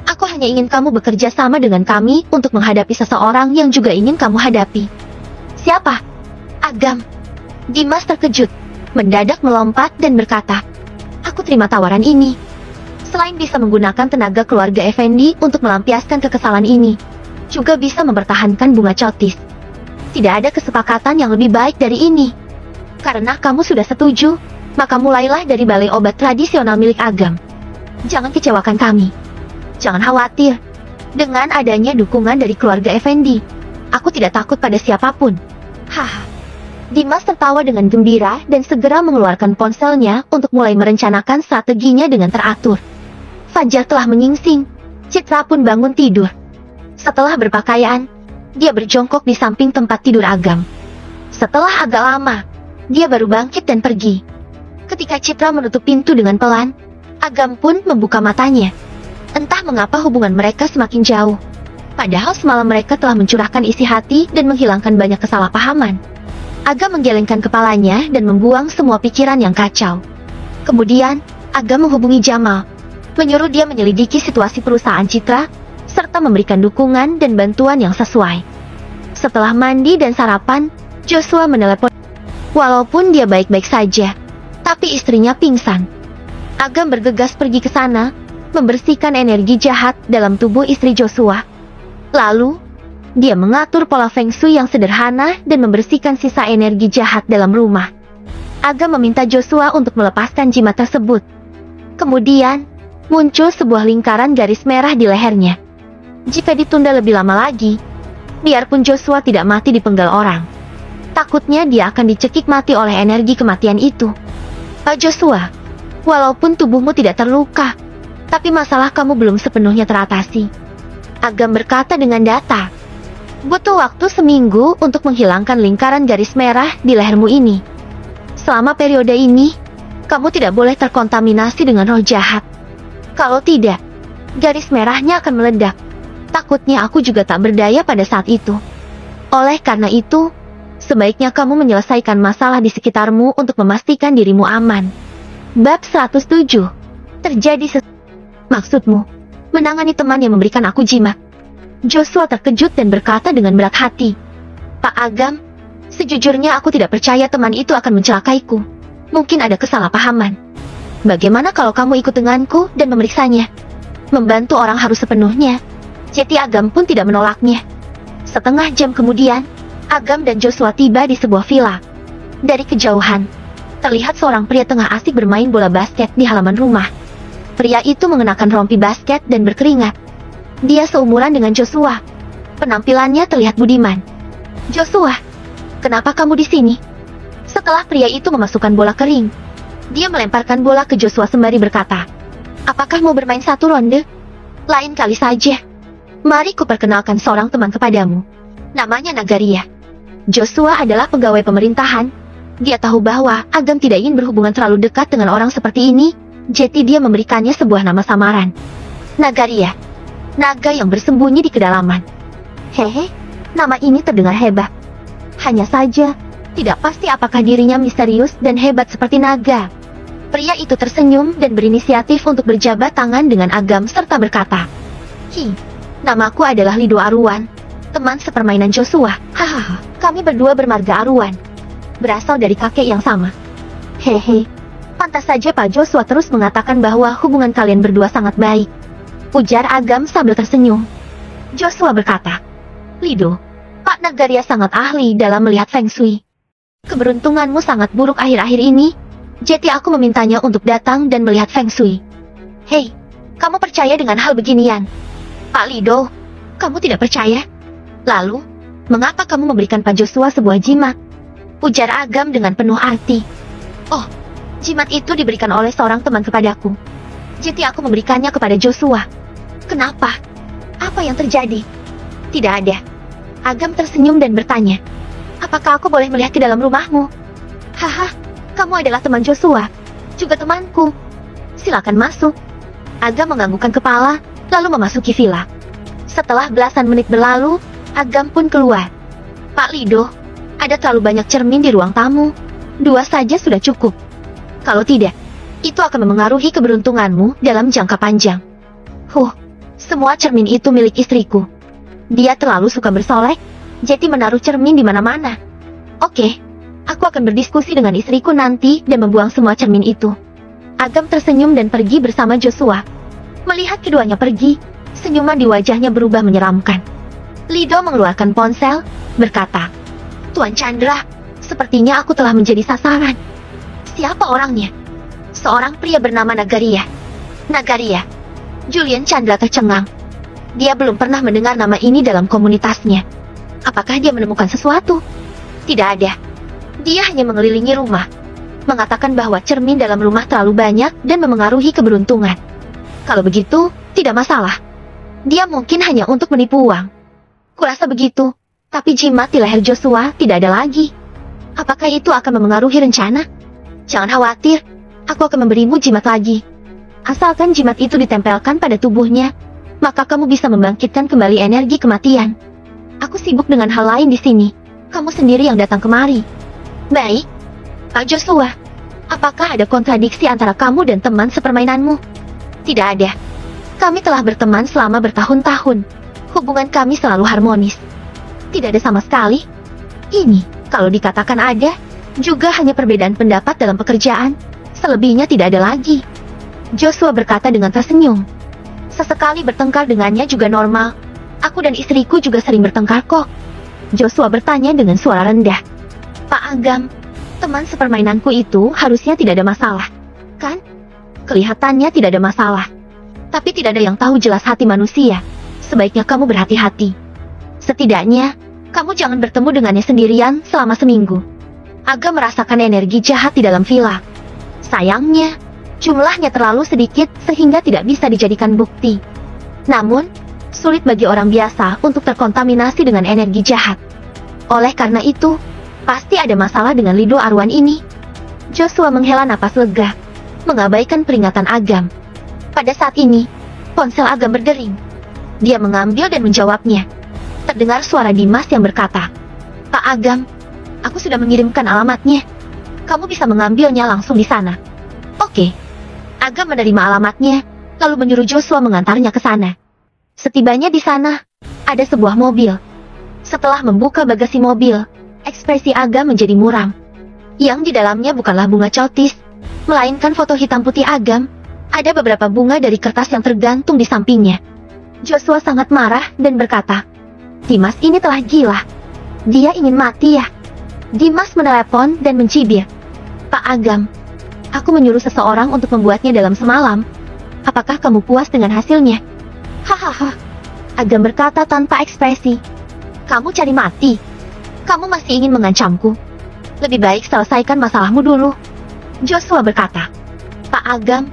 aku hanya ingin kamu bekerja sama dengan kami untuk menghadapi seseorang yang juga ingin kamu hadapi. Siapa? Agam. Dimas terkejut, mendadak melompat dan berkata, aku terima tawaran ini. Selain bisa menggunakan tenaga keluarga Effendi untuk melampiaskan kekesalan ini, juga bisa mempertahankan bunga cotis. Tidak ada kesepakatan yang lebih baik dari ini. Karena kamu sudah setuju, maka mulailah dari balai obat tradisional milik Agam. Jangan kecewakan kami. Jangan khawatir. Dengan adanya dukungan dari keluarga Effendi, aku tidak takut pada siapapun. Haha. Dimas tertawa dengan gembira dan segera mengeluarkan ponselnya untuk mulai merencanakan strateginya dengan teratur. Fajar telah menyingsing, Citra pun bangun tidur. Setelah berpakaian, dia berjongkok di samping tempat tidur Agam. Setelah agak lama, dia baru bangkit dan pergi. Ketika Citra menutup pintu dengan pelan, Agam pun membuka matanya. Entah mengapa hubungan mereka semakin jauh. Padahal semalam mereka telah mencurahkan isi hati dan menghilangkan banyak kesalahpahaman. Agam menggelengkan kepalanya dan membuang semua pikiran yang kacau. Kemudian, Agam menghubungi Jamal, menyuruh dia menyelidiki situasi perusahaan Citra, serta memberikan dukungan dan bantuan yang sesuai. Setelah mandi dan sarapan, Joshua menelepon. Walaupun dia baik-baik saja, tapi istrinya pingsan. Agam bergegas pergi ke sana, membersihkan energi jahat dalam tubuh istri Joshua. Lalu, dia mengatur pola feng shui yang sederhana dan membersihkan sisa energi jahat dalam rumah. Agam meminta Joshua untuk melepaskan jimat tersebut. Kemudian, muncul sebuah lingkaran garis merah di lehernya. Jika ditunda lebih lama lagi, biarpun Joshua tidak mati dipenggal orang, takutnya dia akan dicekik mati oleh energi kematian itu. Pak Joshua, walaupun tubuhmu tidak terluka, tapi masalah kamu belum sepenuhnya teratasi. Agam berkata dengan datar. Butuh waktu seminggu untuk menghilangkan lingkaran garis merah di lehermu ini. Selama periode ini, kamu tidak boleh terkontaminasi dengan roh jahat. Kalau tidak, garis merahnya akan meledak. Takutnya aku juga tak berdaya pada saat itu. Oleh karena itu, sebaiknya kamu menyelesaikan masalah di sekitarmu untuk memastikan dirimu aman. Bab 107. Maksudmu, menangani teman yang memberikan aku jimat. Joshua terkejut dan berkata dengan berat hati. Pak Agam, sejujurnya aku tidak percaya teman itu akan mencelakaiku. Mungkin ada kesalahpahaman. Bagaimana kalau kamu ikut denganku dan memeriksanya? Membantu orang harus sepenuhnya. Jadi Agam pun tidak menolaknya. Setengah jam kemudian, Agam dan Joshua tiba di sebuah villa. Dari kejauhan, terlihat seorang pria tengah asik bermain bola basket di halaman rumah. Pria itu mengenakan rompi basket dan berkeringat. Dia seumuran dengan Joshua. Penampilannya terlihat budiman. Joshua, kenapa kamu di sini? Setelah pria itu memasukkan bola kering, dia melemparkan bola ke Joshua sembari berkata, apakah mau bermain satu ronde? Lain kali saja. Mari kuperkenalkan seorang teman kepadamu. Namanya Nagaria. Joshua adalah pegawai pemerintahan. Dia tahu bahwa Agam tidak ingin berhubungan terlalu dekat dengan orang seperti ini, jadi dia memberikannya sebuah nama samaran. Nagaria. Naga yang bersembunyi di kedalaman. Hehe, nama ini terdengar hebat. Hanya saja, tidak pasti apakah dirinya misterius dan hebat seperti naga. Pria itu tersenyum dan berinisiatif untuk berjabat tangan dengan Agam serta berkata, namaku adalah Lido Aruan, teman sepermainan Joshua. Hahaha, kami berdua bermarga Aruan. Berasal dari kakek yang sama. Hehe, pantas saja Pak Joshua terus mengatakan bahwa hubungan kalian berdua sangat baik. Ujar Agam sambil tersenyum. Joshua berkata, Lido, Pak Nagaria sangat ahli dalam melihat Feng Shui. Keberuntunganmu sangat buruk akhir-akhir ini, jadi aku memintanya untuk datang dan melihat Feng Shui. Hei, kamu percaya dengan hal beginian? Pak Lido, kamu tidak percaya? Lalu, mengapa kamu memberikan Pak Joshua sebuah jimat? Ujar Agam dengan penuh arti. Oh, jimat itu diberikan oleh seorang teman kepadaku. Jadi aku memberikannya kepada Joshua. Kenapa? Apa yang terjadi? Tidak ada. Agam tersenyum dan bertanya, apakah aku boleh melihat ke dalam rumahmu? Haha, kamu adalah teman Joshua, juga temanku. Silakan masuk. Agam menganggukkan kepala, lalu memasuki villa. Setelah belasan menit berlalu, Agam pun keluar. Pak Lido, ada terlalu banyak cermin di ruang tamu. 2 saja sudah cukup. Kalau tidak, itu akan memengaruhi keberuntunganmu dalam jangka panjang. Semua cermin itu milik istriku. Dia terlalu suka bersolek, jadi menaruh cermin di mana-mana. Oke, aku akan berdiskusi dengan istriku nanti dan membuang semua cermin itu. Agam tersenyum dan pergi bersama Joshua. Melihat keduanya pergi, senyuman di wajahnya berubah menyeramkan. Lido mengeluarkan ponsel, berkata, Tuan Chandra, sepertinya aku telah menjadi sasaran. Siapa orangnya? Seorang pria bernama Nagaria. Nagaria. Julian Chandra tercengang. Dia belum pernah mendengar nama ini dalam komunitasnya. Apakah dia menemukan sesuatu? Tidak ada. Dia hanya mengelilingi rumah, mengatakan bahwa cermin dalam rumah terlalu banyak dan memengaruhi keberuntungan. Kalau begitu, tidak masalah. Dia mungkin hanya untuk menipu uang. Kurasa begitu, tapi jimat di leher Joshua tidak ada lagi. Apakah itu akan memengaruhi rencana? Jangan khawatir, aku akan memberimu jimat lagi. Asalkan jimat itu ditempelkan pada tubuhnya, maka kamu bisa membangkitkan kembali energi kematian. Aku sibuk dengan hal lain di sini. Kamu sendiri yang datang kemari. Baik, Pak Joshua. Apakah ada kontradiksi antara kamu dan teman sepermainanmu? Tidak ada. Kami telah berteman selama bertahun-tahun. Hubungan kami selalu harmonis. Tidak ada sama sekali. Ini, kalau dikatakan ada, juga hanya perbedaan pendapat dalam pekerjaan. Selebihnya tidak ada lagi. Joshua berkata dengan tersenyum. Sesekali bertengkar dengannya juga normal. Aku dan istriku juga sering bertengkar kok. Joshua bertanya dengan suara rendah. Pak Agam, teman sepermainanku itu harusnya tidak ada masalah, kan? Kelihatannya tidak ada masalah. Tapi tidak ada yang tahu jelas hati manusia. Sebaiknya kamu berhati-hati. Setidaknya, kamu jangan bertemu dengannya sendirian selama seminggu. Agam merasakan energi jahat di dalam villa. Sayangnya, jumlahnya terlalu sedikit sehingga tidak bisa dijadikan bukti. Namun, sulit bagi orang biasa untuk terkontaminasi dengan energi jahat. Oleh karena itu, pasti ada masalah dengan Lido Aruan ini. Joshua menghela napas lega, mengabaikan peringatan Agam. Pada saat ini, ponsel Agam berdering. Dia mengambil dan menjawabnya. Terdengar suara Dimas yang berkata, Pak Agam, aku sudah mengirimkan alamatnya. Kamu bisa mengambilnya langsung di sana. Oke. Agam menerima alamatnya, lalu menyuruh Joshua mengantarnya ke sana. Setibanya di sana, ada sebuah mobil. Setelah membuka bagasi mobil, ekspresi Agam menjadi muram. Yang di dalamnya bukanlah bunga cotis, melainkan foto hitam putih Agam. Ada beberapa bunga dari kertas yang tergantung di sampingnya. Joshua sangat marah dan berkata, Dimas ini telah gila. Dia ingin mati ya? Dimas menelepon dan mencibir. Pak Agam, aku menyuruh seseorang untuk membuatnya dalam semalam. Apakah kamu puas dengan hasilnya? Hahaha. Agam berkata tanpa ekspresi. Kamu cari mati? Kamu masih ingin mengancamku? Lebih baik selesaikan masalahmu dulu. Joshua berkata. Pak Agam,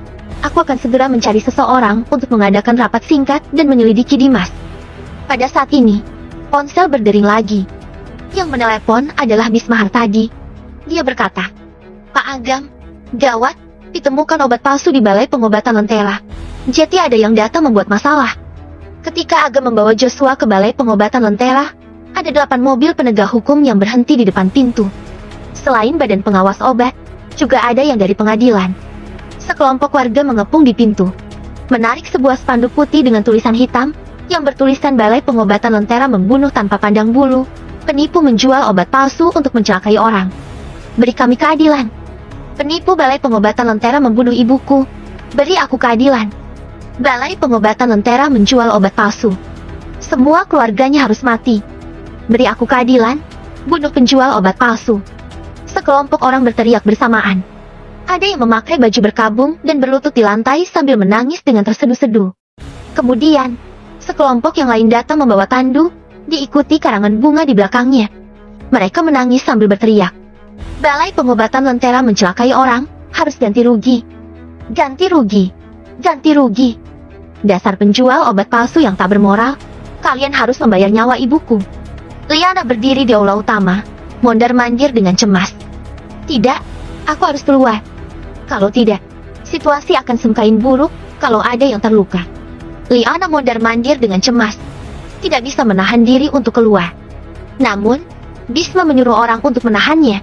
Aku akan segera mencari seseorang untuk mengadakan rapat singkat dan menyelidiki Dimas. Pada saat ini, ponsel berdering lagi. Yang menelepon adalah Bismahar tadi. Dia berkata, "Pak Agam, gawat, ditemukan obat palsu di Balai Pengobatan Lentera. Jadi ada yang datang membuat masalah." Ketika Agam membawa Joshua ke Balai Pengobatan Lentera, ada 8 mobil penegak hukum yang berhenti di depan pintu. Selain badan pengawas obat, juga ada yang dari pengadilan. Sekelompok warga mengepung di pintu, menarik sebuah spanduk putih dengan tulisan hitam yang bertuliskan Balai Pengobatan Lentera membunuh tanpa pandang bulu, penipu menjual obat palsu untuk mencelakai orang. Beri kami keadilan. Penipu Balai Pengobatan Lentera membunuh ibuku. Beri aku keadilan. Balai Pengobatan Lentera menjual obat palsu. Semua keluarganya harus mati. Beri aku keadilan. Bunuh penjual obat palsu. Sekelompok orang berteriak bersamaan. Ada yang memakai baju berkabung dan berlutut di lantai sambil menangis dengan terseduh-seduh. Kemudian, sekelompok yang lain datang membawa tandu, diikuti karangan bunga di belakangnya. Mereka menangis sambil berteriak. Balai Pengobatan Lentera mencelakai orang, harus ganti rugi. Ganti rugi. Ganti rugi. Dasar penjual obat palsu yang tak bermoral, kalian harus membayar nyawa ibuku. Liana berdiri di aula utama, mondar-mandir dengan cemas. Tidak, aku harus keluar. Kalau tidak, situasi akan semakin buruk kalau ada yang terluka. Liana mondar-mandir dengan cemas. Tidak bisa menahan diri untuk keluar. Namun, Bisma menyuruh orang untuk menahannya.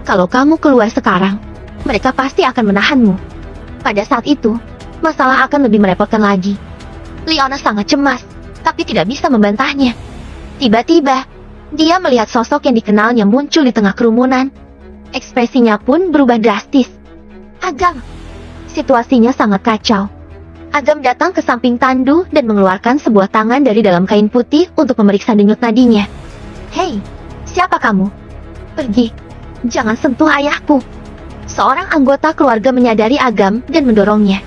Kalau kamu keluar sekarang, mereka pasti akan menahanmu. Pada saat itu, masalah akan lebih merepotkan lagi. Liana sangat cemas, tapi tidak bisa membantahnya. Tiba-tiba, dia melihat sosok yang dikenalnya muncul di tengah kerumunan. Ekspresinya pun berubah drastis. Agam. Situasinya sangat kacau. Agam datang ke samping tandu dan mengeluarkan sebuah tangan dari dalam kain putih untuk memeriksa denyut nadinya. Hei, siapa kamu? Pergi. Jangan sentuh ayahku. Seorang anggota keluarga menyadari Agam dan mendorongnya.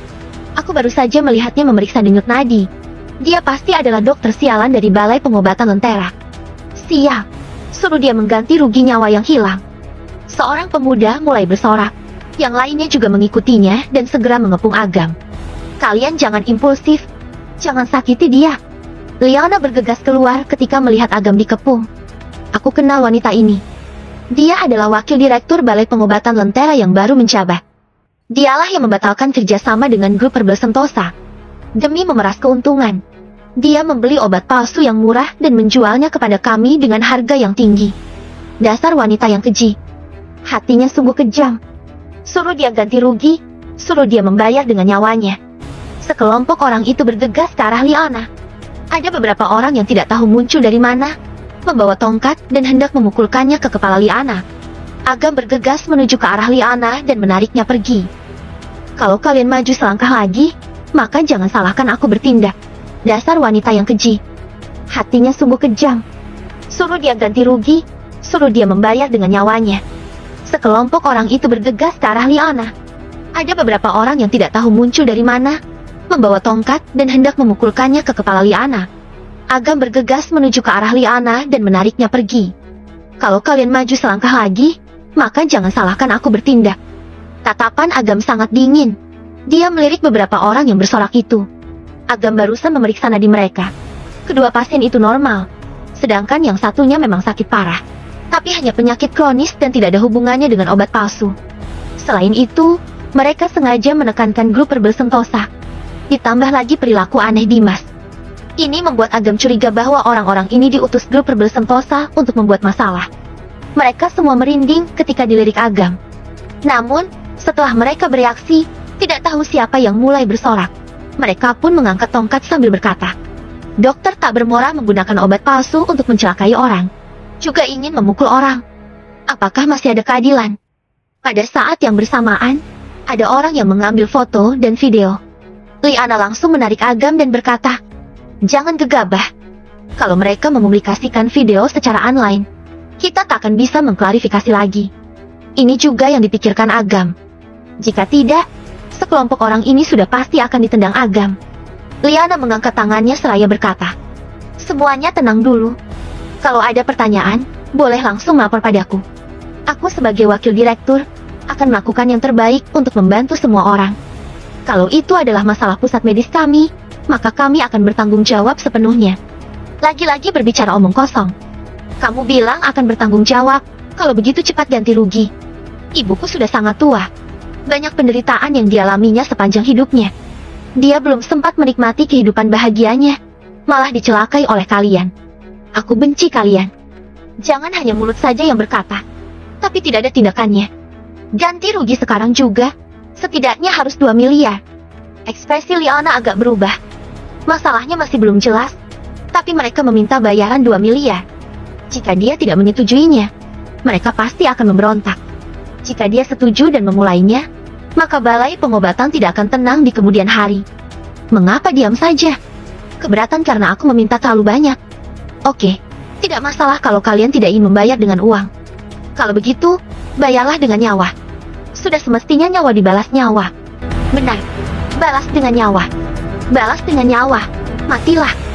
Aku baru saja melihatnya memeriksa denyut nadi. Dia pasti adalah dokter sialan dari Balai Pengobatan Lentera. Siap. Suruh dia mengganti rugi nyawa yang hilang. Seorang pemuda mulai bersorak. Yang lainnya juga mengikutinya dan segera mengepung Agam. Kalian jangan impulsif. Jangan sakiti dia. Liana bergegas keluar ketika melihat Agam dikepung. Aku kenal wanita ini. Dia adalah wakil direktur Balai Pengobatan Lentera yang baru menjabat. Dialah yang membatalkan kerjasama dengan grup Perbel Sentosa. Demi memeras keuntungan, dia membeli obat palsu yang murah dan menjualnya kepada kami dengan harga yang tinggi. Dasar wanita yang keji. Hatinya sungguh kejam. Suruh dia ganti rugi, suruh dia membayar dengan nyawanya. Sekelompok orang itu bergegas ke arah Liana. Ada beberapa orang yang tidak tahu muncul dari mana, membawa tongkat dan hendak memukulkannya ke kepala Liana. Agam bergegas menuju ke arah Liana dan menariknya pergi. Kalau kalian maju selangkah lagi, maka jangan salahkan aku bertindak. Dasar wanita yang keji. Hatinya sungguh kejam. Suruh dia ganti rugi, suruh dia membayar dengan nyawanya. Sekelompok orang itu bergegas ke arah Liana. Ada beberapa orang yang tidak tahu muncul dari mana, membawa tongkat dan hendak memukulkannya ke kepala Liana. Agam bergegas menuju ke arah Liana dan menariknya pergi. Kalau kalian maju selangkah lagi, maka jangan salahkan aku bertindak. Tatapan Agam sangat dingin. Dia melirik beberapa orang yang bersorak itu. Agam barusan memeriksa nadi mereka. Kedua pasien itu normal, sedangkan yang satunya memang sakit parah. Tapi hanya penyakit kronis dan tidak ada hubungannya dengan obat palsu. Selain itu, mereka sengaja menekankan grup Perbel Sentosa. Ditambah lagi perilaku aneh Dimas. Ini membuat Agam curiga bahwa orang-orang ini diutus grup Perbel Sentosa untuk membuat masalah. Mereka semua merinding ketika dilirik Agam. Namun, setelah mereka bereaksi, tidak tahu siapa yang mulai bersorak. Mereka pun mengangkat tongkat sambil berkata, "Dokter tak bermoral menggunakan obat palsu untuk mencelakai orang. Juga ingin memukul orang. Apakah masih ada keadilan?" Pada saat yang bersamaan, ada orang yang mengambil foto dan video. Liana langsung menarik Agam dan berkata, "Jangan gegabah. Kalau mereka mempublikasikan video secara online, kita tak akan bisa mengklarifikasi lagi." Ini juga yang dipikirkan Agam. Jika tidak, sekelompok orang ini sudah pasti akan ditendang Agam. Liana mengangkat tangannya seraya berkata, "Semuanya tenang dulu. Kalau ada pertanyaan, boleh langsung melapor padaku. Aku sebagai wakil direktur, akan melakukan yang terbaik untuk membantu semua orang." Kalau itu adalah masalah pusat medis kami, maka kami akan bertanggung jawab sepenuhnya. Lagi-lagi berbicara omong kosong. Kamu bilang akan bertanggung jawab, kalau begitu cepat ganti rugi. Ibuku sudah sangat tua. Banyak penderitaan yang dialaminya sepanjang hidupnya. Dia belum sempat menikmati kehidupan bahagianya, malah dicelakai oleh kalian. Aku benci kalian. Jangan hanya mulut saja yang berkata, tapi tidak ada tindakannya. Ganti rugi sekarang juga. Setidaknya harus 2 miliar. Ekspresi Liana agak berubah. Masalahnya masih belum jelas, tapi mereka meminta bayaran 2 miliar. Jika dia tidak menyetujuinya, mereka pasti akan memberontak. Jika dia setuju dan memulainya, maka balai pengobatan tidak akan tenang di kemudian hari. Mengapa diam saja? Keberatan karena aku meminta terlalu banyak. Oke, tidak masalah kalau kalian tidak ingin membayar dengan uang. Kalau begitu, bayarlah dengan nyawa. Sudah semestinya nyawa dibalas nyawa. Benar, balas dengan nyawa. Balas dengan nyawa. Matilah.